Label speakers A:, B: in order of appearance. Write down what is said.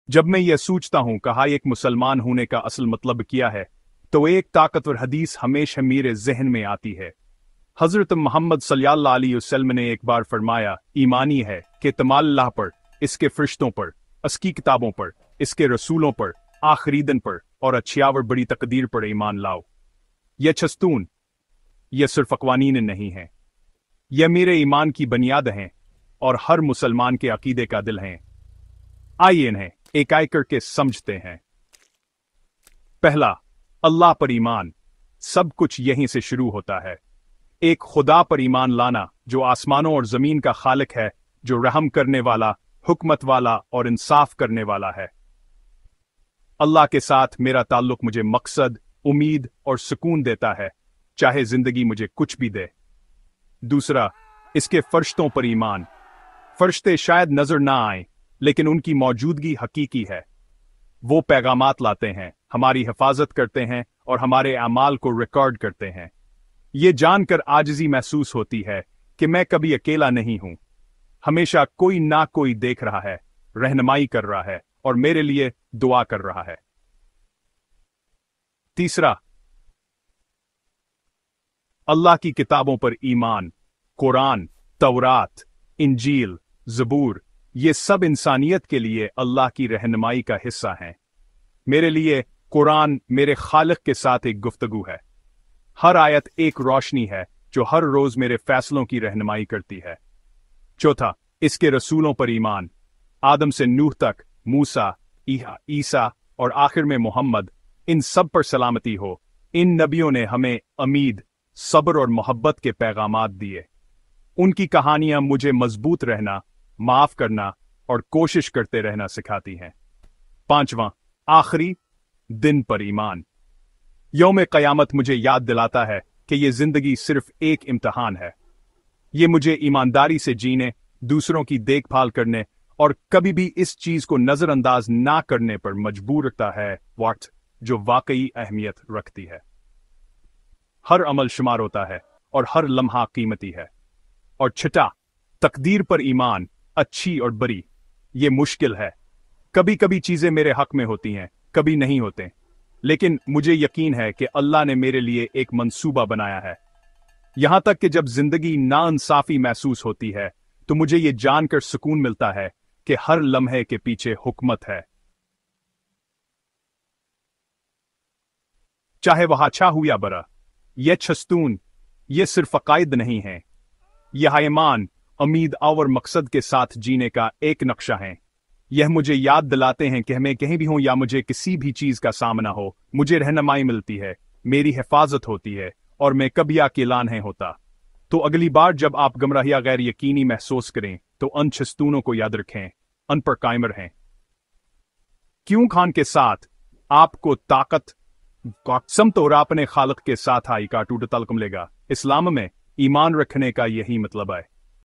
A: जब मैं यह सोचता हूँ कहा एक मुसलमान होने का असल मतलब क्या है, तो एक ताकतवर हदीस हमेशा मेरे जहन में आती है। हजरत मोहम्मद सल्लल्लाहु अलैहि वसल्लम ने एक बार फरमाया, ईमानी है कि तमाल अल्लाह पर, इसके फरिश्तों पर, उसकी किताबों पर, इसके रसूलों पर, आखिरी दिन पर और अच्छियावर बड़ी तकदीर पर ईमान लाओ। यह छस्तून, यह सिर्फ अक़वानीन नहीं है, यह मेरे ईमान की बुनियाद हैं और हर मुसलमान के अकीदे का दिल हैं। आइए इन्हें एक एक करके समझते हैं। पहला, अल्लाह पर ईमान। सब कुछ यहीं से शुरू होता है। एक खुदा पर ईमान लाना जो आसमानों और जमीन का खालिक है, जो रहम करने वाला, हुकमत वाला और इंसाफ करने वाला है। अल्लाह के साथ मेरा ताल्लुक मुझे मकसद, उम्मीद और सुकून देता है, चाहे जिंदगी मुझे कुछ भी दे। दूसरा, इसके फरिश्तों पर ईमान। फरिश्ते शायद नजर ना आए, लेकिन उनकी मौजूदगी हकीकी है। वो पैगामात लाते हैं, हमारी हिफाजत करते हैं और हमारे अमाल को रिकॉर्ड करते हैं। ये जानकर आजिज़ी महसूस होती है कि मैं कभी अकेला नहीं हूं। हमेशा कोई ना कोई देख रहा है, रहनुमाई कर रहा है और मेरे लिए दुआ कर रहा है। तीसरा, अल्लाह की किताबों पर ईमान। कुरान, तौरात, इंजील, ज़बूर, ये सब इंसानियत के लिए अल्लाह की रहनुमाई का हिस्सा हैं। मेरे लिए कुरान मेरे खालिक के साथ एक गुफ्तगू है। हर आयत एक रोशनी है जो हर रोज मेरे फैसलों की रहनुमाई करती है। चौथा, इसके रसूलों पर ईमान। आदम से नूह तक, मूसा, ईसा और आखिर में मोहम्मद, इन सब पर सलामती हो। इन नबियों ने हमें उम्मीद, सब्र और मोहब्बत के पैगामात दिए। उनकी कहानियां मुझे मजबूत रहना, माफ करना और कोशिश करते रहना सिखाती हैं। पांचवां, आखिरी दिन पर ईमान। यौम क़यामत मुझे याद दिलाता है कि यह जिंदगी सिर्फ एक इम्तिहान है। ये मुझे ईमानदारी से जीने, दूसरों की देखभाल करने और कभी भी इस चीज को नजरअंदाज ना करने पर मजबूर रखता है, वक्त जो वाकई अहमियत रखती है। हर अमल शुमार होता है और हर लम्हा कीमती है। और छठा, तकदीर पर ईमान, अच्छी और बुरी। ये मुश्किल है। कभी कभी चीजें मेरे हक में होती हैं, कभी नहीं होते, लेकिन मुझे यकीन है कि अल्लाह ने मेरे लिए एक मंसूबा बनाया है। यहां तक कि जब जिंदगी नाइंसाफी महसूस होती है तो मुझे यह जानकर सुकून मिलता है कि हर लम्हे के पीछे हुकमत है। चाहे वह अच्छा हो या बुरा, यह छस्तून, यह सिर्फ अकायद नहीं है, यह ईमान, उम्मीद और मकसद के साथ जीने का एक नक्शा है। यह मुझे याद दिलाते हैं कि हमें कहीं भी हो या मुझे किसी भी चीज का सामना हो, मुझे रहनुमाई मिलती है, मेरी हिफाजत होती है और मैं कभी अकेला नहीं होता। तो अगली बार जब आप गुमराहिया गैर यकीनी महसूस करें तो उन छस्तूनों को याद रखें, उन पर कायम रहें। क्यों खान के साथ आपको ताकत समत और अपने खालिक के साथ आई का टूट तलक मिलेगा। इस्लाम में ईमान रखने का यही मतलब है।